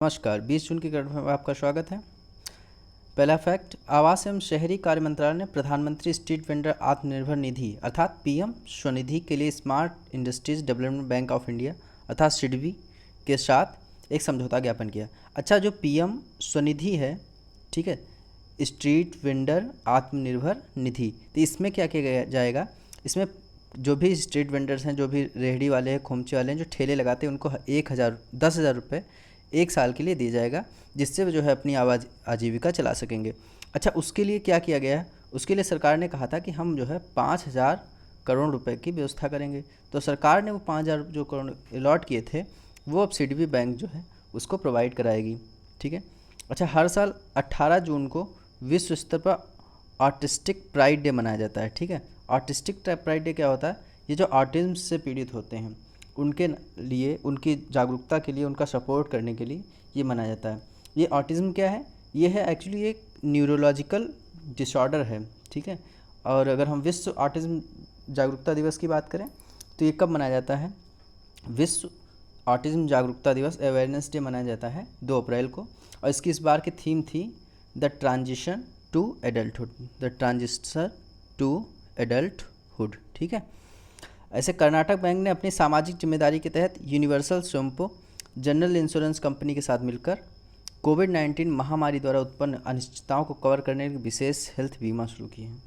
नमस्कार, 20 जून की करंट में आपका स्वागत है। पहला फैक्ट, आवास एवं शहरी कार्य मंत्रालय ने प्रधानमंत्री स्ट्रीट वेंडर आत्मनिर्भर निधि अर्थात पीएम स्वनिधि के लिए smart industries development bank of India अर्थात सिडबी के साथ एक समझौता ज्ञापन किया। अच्छा, जो पीएम स्वनिधि है, ठीक है, स्ट्रीट वेंडर आत्मनिर्भर निधि, तो इसमें क्या किया जाएगा, इसमें जो भी स्ट्रीट वेंडर्स हैं, जो भी रेहड़ी वाले हैं, खोमचे वाले हैं, जो ठेले लगाते हैं, उनको 10,000 रुपये 1 साल के लिए दिया जाएगा, जिससे वो जो है अपनी आजीविका चला सकेंगे। अच्छा, उसके लिए क्या किया गया है, उसके लिए सरकार ने कहा था कि हम जो है 5,000 करोड़ रुपए की व्यवस्था करेंगे। तो सरकार ने वो 5,000 जो करोड़ अलॉट किए थे, वो अब सिडबी बैंक जो है उसको प्रोवाइड कराएगी। ठीक है। अच्छा, हर साल 18 जून को विश्व स्तर पर आर्टिस्टिक प्राइड डे मनाया जाता है। ठीक है। आर्टिस्टिक प्राइड डे क्या होता है, ये जो आर्टिज्म से पीड़ित होते हैं उनके लिए, उनकी जागरूकता के लिए, उनका सपोर्ट करने के लिए ये मनाया जाता है। ये ऑटिज़म क्या है, ये है एक्चुअली एक न्यूरोलॉजिकल डिसऑर्डर है। ठीक है। और अगर हम विश्व ऑटिज़म जागरूकता दिवस की बात करें तो ये कब मनाया जाता है, विश्व ऑटिज़म जागरूकता दिवस अवेयरनेस डे मनाया जाता है 2 अप्रैल को। और इसकी इस बार की थीम थी the transition to adulthood, the transition to adulthood. ठीक है। ऐसे कर्नाटक बैंक ने अपनी सामाजिक जिम्मेदारी के तहत यूनिवर्सल स्वयंपो जनरल इंश्योरेंस कंपनी के साथ मिलकर कोविड-19 महामारी द्वारा उत्पन्न अनिश्चितताओं को कवर करने के विशेष हेल्थ बीमा शुरू किए हैं।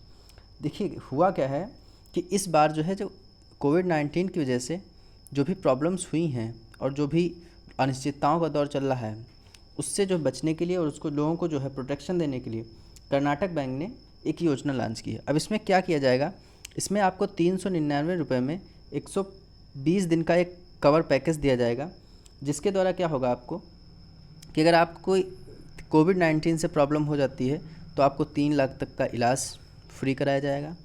देखिए, हुआ क्या है कि इस बार जो है, जो कोविड-19 की वजह से जो भी प्रॉब्लम्स हुई हैं और जो भी अनिश्चितताओं का दौर चल रहा है, उससे जो बचने के लिए और उसको लोगों को जो है प्रोटेक्शन देने के लिए कर्नाटक बैंक ने एक योजना लॉन्च की है। अब इसमें क्या किया जाएगा, इसमें आपको 399 रुपये में 120 दिन का एक कवर पैकेज दिया जाएगा, जिसके द्वारा क्या होगा आपको कि अगर आपको कोई कोविड-19 से प्रॉब्लम हो जाती है तो आपको 3 लाख तक का इलाज फ्री कराया जाएगा।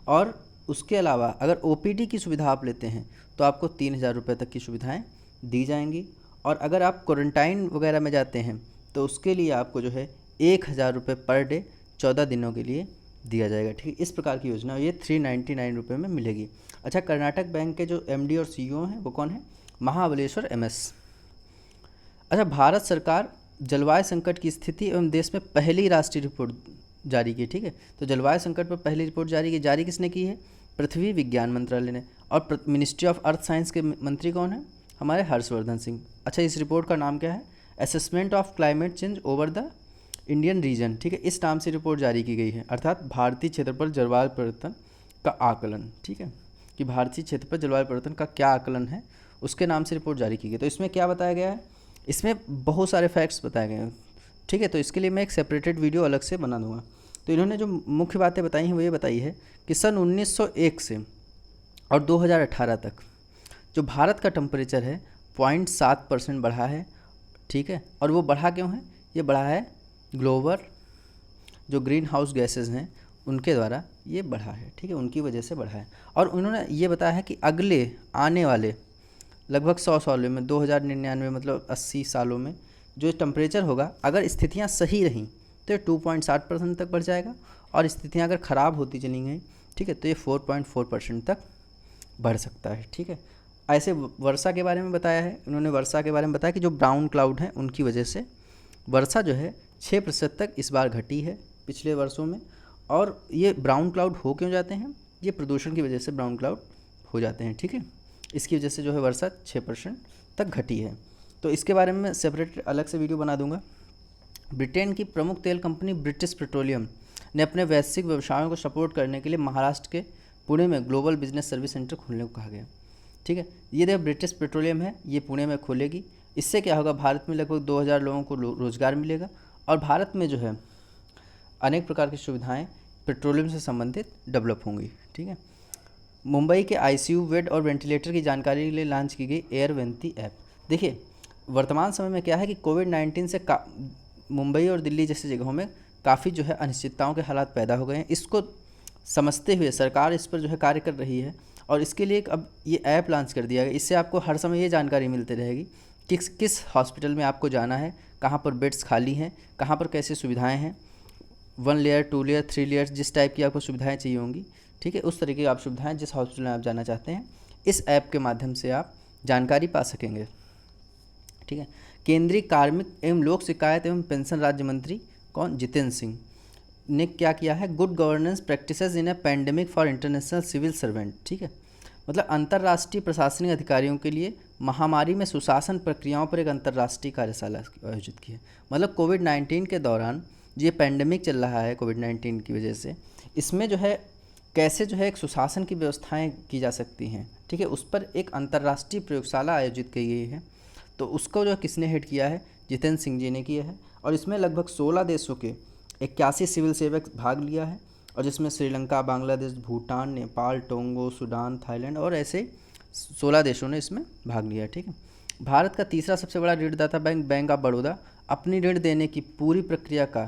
और उसके अलावा अगर ओपीडी की सुविधा आप लेते हैं तो आपको 3,000 रुपये तक की सुविधाएं दी जाएंगी। और अगर आप क्वारंटाइन वगैरह में जाते हैं तो उसके लिए आपको जो है 1,000 रुपये पर डे 14 दिनों के लिए दिया जाएगा। ठीक है। इस प्रकार की योजना ये 399 रुपये में मिलेगी। अच्छा, कर्नाटक बैंक के जो एमडी और सीईओ हैं वो कौन है, महाबलेश्वर एमएस। अच्छा, भारत सरकार जलवायु संकट की स्थिति एवं देश में पहली राष्ट्रीय रिपोर्ट जारी की। ठीक है। तो जलवायु संकट पर पहली रिपोर्ट जारी किसने की है, पृथ्वी विज्ञान मंत्रालय ने। और मिनिस्ट्री ऑफ अर्थ साइंस के मंत्री कौन है, हमारे हर्षवर्धन सिंह। अच्छा, इस रिपोर्ट का नाम क्या है, assessment of climate change over the Indian reason. ठीक है, इस नाम से रिपोर्ट जारी की गई है, अर्थात भारतीय क्षेत्र पर जलवायु परिवर्तन का आकलन। ठीक है, कि भारतीय क्षेत्र पर जलवायु परिवर्तन का क्या आकलन है, उसके नाम से रिपोर्ट जारी की गई। तो इसमें क्या बताया गया है, इसमें बहुत सारे फैक्ट्स बताए गए हैं। ठीक है। तो इसके लिए मैं एक सेपरेटेड वीडियो अलग से बना दूंगा। तो इन्होंने जो मुख्य बातें बताई हैं वो ये बताई है कि सन 1901 से और 2018 तक जो भारत का टेम्परेचर है 0.7% बढ़ा है। ठीक है। और वो बढ़ा क्यों है, ये बढ़ा है ग्लोबल जो ग्रीन हाउस गैसेज हैं उनके द्वारा ये बढ़ा है। ठीक है, उनकी वजह से बढ़ा है। और उन्होंने ये बताया है कि अगले आने वाले लगभग 100 सालों में, 2099 मतलब 80 सालों में जो टेम्परेचर होगा, अगर स्थितियां सही रहीं तो ये 2.7% तक बढ़ जाएगा। और स्थितियां अगर ख़राब होती चली गई, ठीक है, तो ये 4.4% तक बढ़ सकता है। ठीक है। ऐसे वर्षा के बारे में बताया है, उन्होंने वर्षा के बारे में बताया कि जो ब्राउन क्लाउड हैं उनकी वजह से वर्षा जो है 6% तक इस बार घटी है पिछले वर्षों में। और ये ब्राउन क्लाउड हो क्यों जाते हैं, ये प्रदूषण की वजह से ब्राउन क्लाउड हो जाते हैं। ठीक है, इसकी वजह से जो है वर्षा 6% तक घटी है। तो इसके बारे में सेपरेट अलग से वीडियो बना दूंगा। ब्रिटेन की प्रमुख तेल कंपनी ब्रिटिश पेट्रोलियम ने अपने वैश्विक व्यवसायों को सपोर्ट करने के लिए महाराष्ट्र के पुणे में ग्लोबल बिजनेस सर्विस सेंटर खोलने को कहा गया। ठीक है, ये देखो ब्रिटिश पेट्रोलियम है, ये पुणे में खोलेगी। इससे क्या होगा, भारत में लगभग 2,000 लोगों को रोज़गार मिलेगा। और भारत में जो है अनेक प्रकार की सुविधाएं पेट्रोलियम से संबंधित डेवलप होंगी। ठीक है। मुंबई के आईसीयू बेड और वेंटिलेटर की जानकारी के लिए लॉन्च की गई एयरवेंती ऐप। देखिए, वर्तमान समय में क्या है कि कोविड-19 से मुंबई और दिल्ली जैसी जगहों में काफ़ी जो है अनिश्चितताओं के हालात पैदा हो गए हैं। इसको समझते हुए सरकार इस पर जो है कार्य कर रही है। और इसके लिए अब ये ऐप लॉन्च कर दिया गया। इससे आपको हर समय ये जानकारी मिलती रहेगी कि किस हॉस्पिटल में आपको जाना है, कहाँ पर बेड्स खाली हैं, कहाँ पर कैसी सुविधाएं हैं, 1 लेयर 2 लेयर 3 लेयर जिस टाइप की आपको सुविधाएं चाहिए होंगी। ठीक है, उस तरीके की आप सुविधाएं जिस हॉस्पिटल में आप जाना चाहते हैं, इस ऐप के माध्यम से आप जानकारी पा सकेंगे। ठीक है। केंद्रीय कार्मिक एवं लोक शिकायत एवं पेंशन राज्य मंत्री कौन, जितेंद्र सिंह ने क्या किया है, good governance practices in a pandemic for international civil servant. ठीक है, मतलब अंतर्राष्ट्रीय प्रशासनिक अधिकारियों के लिए महामारी में सुशासन प्रक्रियाओं पर एक अंतर्राष्ट्रीय कार्यशाला आयोजित की है। मतलब कोविड-19 के दौरान ये पेंडेमिक चल रहा है कोविड-19 की वजह से, इसमें जो है कैसे जो है एक सुशासन की व्यवस्थाएं की जा सकती हैं। ठीक है, उस पर एक अंतर्राष्ट्रीय प्रयोगशाला आयोजित की गई है। तो उसको जो किसने हेड किया है, जितेंद्र सिंह जी ने किया है। और इसमें लगभग 16 देशों के 81 सिविल सेवक भाग लिया है, और जिसमें श्रीलंका, बांग्लादेश, भूटान, नेपाल, टोंगो, सूडान, थाईलैंड और ऐसे 16 देशों ने इसमें भाग लिया। ठीक है, भारत का तीसरा सबसे बड़ा ऋणदाता बैंक बैंक ऑफ बड़ौदा अपनी ऋण देने की पूरी प्रक्रिया का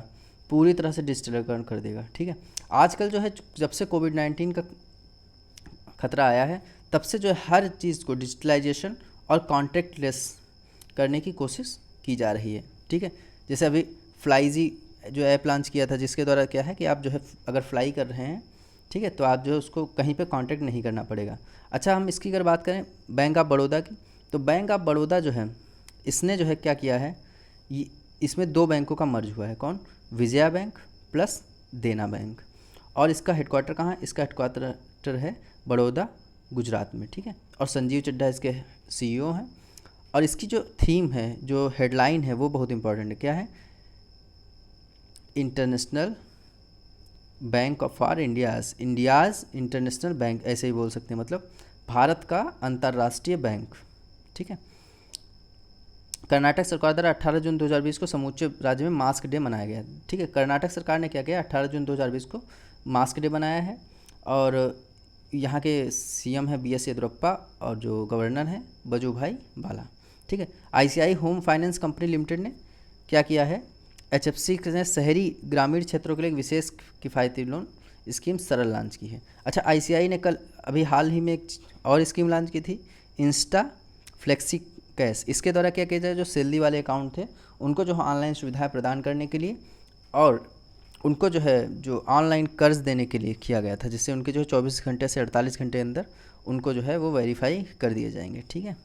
पूरी तरह से डिजिटलीकरण कर देगा। ठीक है, आजकल जो है जब से कोविड-19 का खतरा आया है तब से जो है हर चीज़ को डिजिटलाइजेशन और कॉन्टैक्टलेस करने की कोशिश की जा रही है। ठीक है, जैसे अभी फ्लाईजी जो ऐप लॉन्च किया था, जिसके द्वारा क्या है कि आप जो है अगर फ्लाई कर रहे हैं, ठीक है, तो आप जो है उसको कहीं पे कांटेक्ट नहीं करना पड़ेगा। अच्छा, हम इसकी अगर बात करें बैंक ऑफ बड़ौदा की, तो बैंक ऑफ बड़ौदा जो है इसने जो है क्या किया है, ये इसमें 2 बैंकों का मर्ज हुआ है। कौन, विजया बैंक प्लस देना बैंक। और इसका हेडक्वार्टर कहाँ है, इसका हेडक्वार्टर है बड़ौदा, गुजरात में। ठीक है, और संजीव चड्ढा इसके CEO हैं। और इसकी जो थीम है, जो हेडलाइन है, वो बहुत इंपॉर्टेंट है। क्या है, international bank of for India's international bank, ऐसे ही बोल सकते हैं, मतलब भारत का अंतर्राष्ट्रीय बैंक। ठीक है, कर्नाटक सरकार द्वारा 18 जून 2020 को समूचे राज्य में मास्क डे मनाया गया। ठीक है, कर्नाटक सरकार ने क्या किया, 18 जून 2020 को मास्क डे बनाया है। और यहाँ के CM है BS येदियुरप्पा, और जो गवर्नर है वजुभाई वाला। ठीक है, ICICI home finance company limited ने क्या किया है, HFC ने शहरी ग्रामीण क्षेत्रों के लिए एक विशेष किफ़ायती लोन स्कीम सरल लॉन्च की है। अच्छा, ICICI ने कल अभी हाल ही में एक और स्कीम लॉन्च की थी, इंस्टा फ्लेक्सी कैश। इसके द्वारा क्या किया जाए, जो सैलरी वाले अकाउंट थे उनको जो ऑनलाइन सुविधाएं प्रदान करने के लिए, और उनको जो है जो ऑनलाइन कर्ज देने के लिए किया गया था, जिससे उनके जो 24 घंटे से 48 घंटे अंदर उनको जो है वो वेरीफाई कर दिए जाएंगे। ठीक है,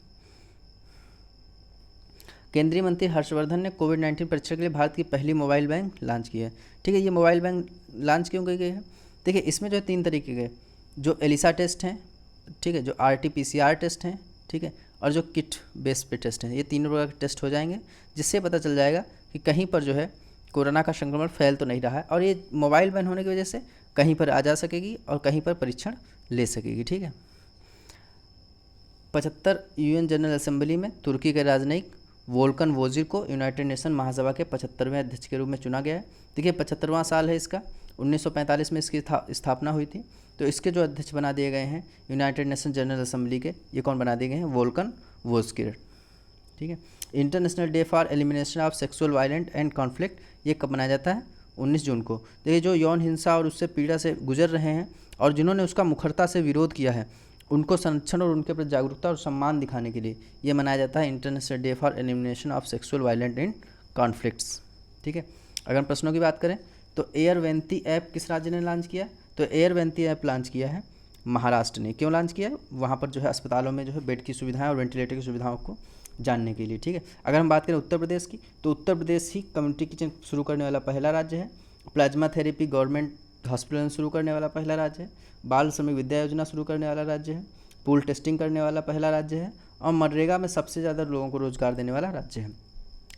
केंद्रीय मंत्री हर्षवर्धन ने कोविड-19 परीक्षण के लिए भारत की पहली मोबाइल बैंक लॉन्च की है। ठीक है, ये मोबाइल बैंक लॉन्च क्यों की गई है, देखिए इसमें जो है 3 तरीके के, जो एलिसा टेस्ट हैं, ठीक है, जो RT-PCR टेस्ट हैं, ठीक है, और जो किट बेस पे टेस्ट हैं, ये तीनों प्रकार के टेस्ट हो जाएंगे, जिससे पता चल जाएगा कि कहीं पर जो है कोरोना का संक्रमण फैल तो नहीं रहा है। और ये मोबाइल वैन होने की वजह से कहीं पर आ जा सकेगी और कहीं पर परीक्षण ले सकेगी। ठीक है, 75 UN जनरल असेंबली में तुर्की के राजनयिक वोल्कन वोजिर को यूनाइटेड नेशन महासभा के 75वें अध्यक्ष के रूप में चुना गया है। देखिए 75वां साल है इसका, 1945 में इसकी स्थापना हुई थी। तो इसके जो अध्यक्ष बना दिए गए हैं यूनाइटेड नेशन जनरल असेंबली के, ये कौन बना दिए गए हैं, वोल्कन वोजिर। ठीक है, international day for elimination of sexual violent and conflict, ये कब मनाया जाता है, 19 जून को। देखिए जो यौन हिंसा और उससे पीड़ा से गुजर रहे हैं और जिन्होंने उसका मुखरता से विरोध किया है, उनको संरक्षण और उनके प्रति जागरूकता और सम्मान दिखाने के लिए ये मनाया जाता है international day for elimination of sexual violent and conflicts. ठीक है, अगर प्रश्नों की बात करें तो एयरवेंती ऐप किस राज्य ने लॉन्च किया, तो एयरवेंती ऐप लॉन्च किया है महाराष्ट्र ने। क्यों लॉन्च किया है, वहाँ पर जो है अस्पतालों में जो है बेड की सुविधाएं और वेंटिलेटर की सुविधाओं को जानने के लिए। ठीक है, अगर हम बात करें उत्तर प्रदेश की, तो उत्तर प्रदेश ही कम्युनिटी किचन शुरू करने वाला पहला राज्य है। प्लाज्मा थेरेपी गवर्नमेंट हॉस्पिटल में शुरू करने वाला पहला राज्य है। बाल श्रमिक विद्या योजना शुरू करने वाला राज्य है। पूल टेस्टिंग करने वाला पहला राज्य है। और मनरेगा में सबसे ज़्यादा लोगों को रोजगार देने वाला राज्य है।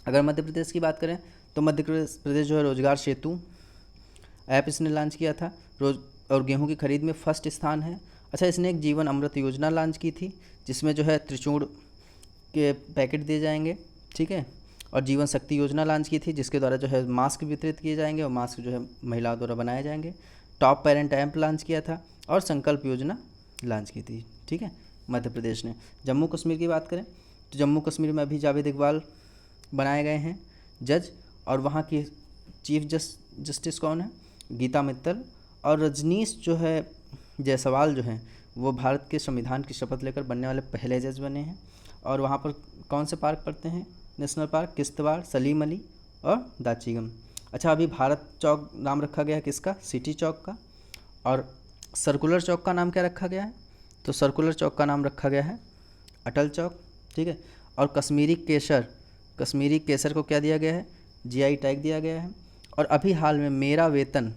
अगर मध्य प्रदेश की बात करें तो मध्य प्रदेश जो है रोजगार सेतु ऐप इसने लॉन्च किया था, और गेहूं की खरीद में फर्स्ट स्थान है। अच्छा, इसने एक जीवन अमृत योजना लॉन्च की थी, जिसमें जो है त्रिचूर्ण के पैकेट दिए जाएंगे। ठीक है, और जीवन शक्ति योजना लॉन्च की थी, जिसके द्वारा जो है मास्क वितरित किए जाएंगे और मास्क जो है महिलाओं द्वारा बनाए जाएंगे। टॉप पेरेंट ऐप लॉन्च किया था और संकल्प योजना लॉन्च की थी। ठीक है, मध्य प्रदेश ने। जम्मू कश्मीर की बात करें तो जम्मू कश्मीर में अभी जावेद इकबाल बनाए गए हैं जज, और वहाँ की चीफ जस्टिस कौन है, गीता मित्तल। और रजनीश जो है जायसवाल जो हैं वो भारत के संविधान की शपथ लेकर बनने वाले पहले जज बने हैं। और वहाँ पर कौन से पार्क पड़ते हैं, नेशनल पार्क किश्तवाड़, सलीम अली और दाचीगम। अच्छा, अभी भारत चौक नाम रखा गया है किसका, सिटी चौक का। और सर्कुलर चौक का नाम क्या रखा गया है, तो सर्कुलर चौक का नाम रखा गया है अटल चौक। ठीक है, और कश्मीरी केसर कश्मीरी केसर को क्या दिया गया है, जीआई टैग दिया गया है। और अभी हाल में मेरा वेतन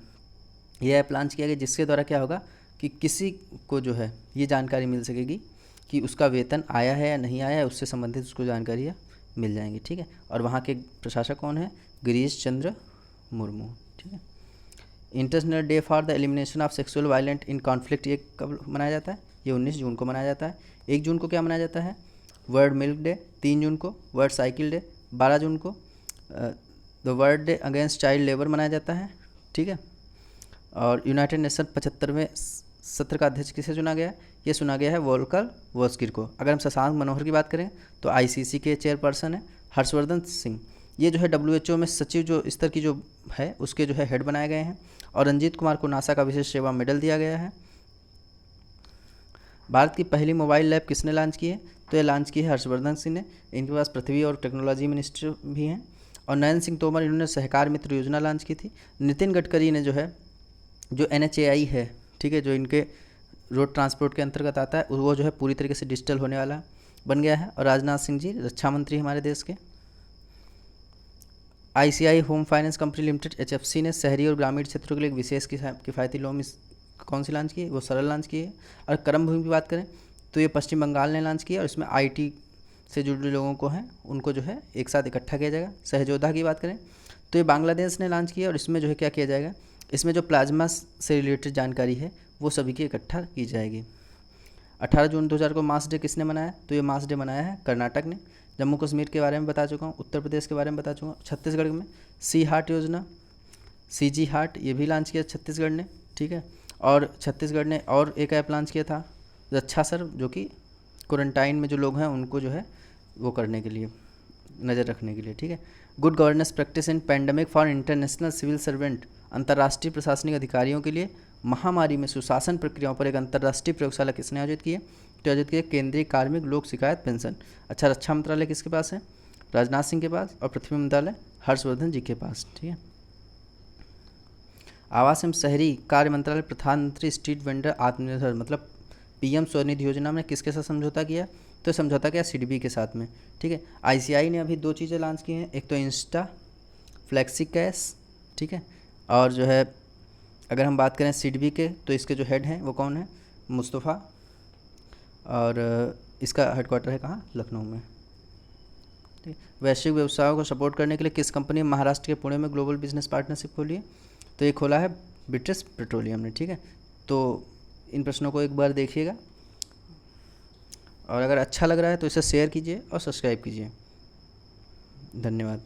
ये ऐप लॉन्च किया गया, जिसके द्वारा क्या होगा कि किसी को जो है ये जानकारी मिल सकेगी कि उसका वेतन आया है या नहीं आया है, उससे संबंधित उसको जानकारियाँ मिल जाएंगी। ठीक है, और वहाँ के प्रशासक कौन है, गिरीश चंद्र मुर्मू। ठीक है, international day for the elimination of sexual violent in conflict ये कब मनाया जाता है, ये 19 जून को मनाया जाता है। 1 जून को क्या मनाया जाता है, वर्ल्ड मिल्क डे। 3 जून को वर्ल्ड साइकिल डे। 12 जून को the world day against child labour मनाया जाता है। ठीक है, और यूनाइटेड नेशन 75वें सत्र का अध्यक्ष किसे चुना गया है, ये चुना गया है वोल्कर वोस्किर को। अगर हम शशांक मनोहर की बात करें तो आईसीसी के चेयरपर्सन है हर्षवर्धन सिंह, ये जो है डब्ल्यूएचओ में सचिव जो स्तर की जो है उसके जो है हेड बनाए गए हैं। और रंजीत कुमार को नासा का विशेष सेवा मेडल दिया गया है। भारत की पहली मोबाइल लैब किसने लॉन्च की है, तो ये लॉन्च की है हर्षवर्धन सिंह ने। इनके पास पृथ्वी और टेक्नोलॉजी मिनिस्टर भी हैं। और नरेंद्र सिंह तोमर, इन्होंने सहकार मित्र योजना लॉन्च की थी। नितिन गडकरी ने जो है जो NHAI है, ठीक है, जो इनके रोड ट्रांसपोर्ट के अंतर्गत आता है, वो जो है पूरी तरीके से डिजिटल होने वाला बन गया है। और राजनाथ सिंह जी रक्षा मंत्री हमारे देश के। ICI home finance company limited HFC ने शहरी और ग्रामीण क्षेत्रों के लिए एक विशेष किफ़ायती लोन कौन सी लॉन्च की है, वो सरल लॉन्च की है। और कर्म भूमि की बात करें तो ये पश्चिम बंगाल ने लॉन्च किया, और इसमें IT से जुड़े लोगों को हैं उनको जो है एक साथ इकट्ठा किया जाएगा। सहजोधा की बात करें तो ये बांग्लादेश ने लॉन्च किया, और इसमें जो है क्या किया जाएगा, इसमें जो प्लाज्मा से रिलेटेड जानकारी है वो सभी की इकट्ठा की जाएगी। 18 जून 2000 को मास डे किसने मनाया, तो ये मास डे मनाया है कर्नाटक ने। जम्मू कश्मीर के बारे में बता चुका हूँ, उत्तर प्रदेश के बारे में बता चुका हूँ। छत्तीसगढ़ में सी हार्ट योजना, CG हार्ट, ये भी लॉन्च किया छत्तीसगढ़ ने। ठीक है, और छत्तीसगढ़ ने और एक ऐप लॉन्च किया था रक्षा सर, जो कि क्वारंटाइन में जो लोग हैं उनको जो है वो करने के लिए, नज़र रखने के लिए। ठीक है, good governance practice in pandemic for international civil servant, अंतर्राष्ट्रीय प्रशासनिक अधिकारियों के लिए महामारी में सुशासन प्रक्रियाओं पर एक अंतर्राष्ट्रीय प्रयोगशाला किसने आयोजित की है, तो आयोजित की है केंद्रीय कार्मिक लोक शिकायत पेंशन। अच्छा, रक्षा मंत्रालय किसके पास है, राजनाथ सिंह के पास। और पृथ्वी मंत्रालय हर्षवर्धन जी के पास। ठीक है, आवास एवं शहरी कार्य मंत्रालय प्रधानमंत्री स्ट्रीट वेंडर आत्मनिर्भर मतलब PM स्वनिधि योजना में किसके साथ समझौता किया, तो समझौता किया CDB के साथ में। ठीक है, ICI ने अभी 2 चीज़ें लॉन्च की हैं, एक तो इंस्टा फ्लेक्सी कैश, ठीक है, और जो है अगर हम बात करें CDB के तो इसके जो हेड हैं वो कौन है, मुस्तफ़ा, और इसका हेडक्वार्टर है कहाँ, लखनऊ में। ठीक, वैश्विक व्यवसायों को सपोर्ट करने के लिए किस कंपनी ने महाराष्ट्र के पुणे में ग्लोबल बिजनेस पार्टनरशिप खोली है, तो ये खोला है ब्रिटिश पेट्रोलियम ने। ठीक है, तो इन प्रश्नों को एक बार देखिएगा, और अगर अच्छा लग रहा है तो इसे शेयर कीजिए और सब्सक्राइब कीजिए। धन्यवाद।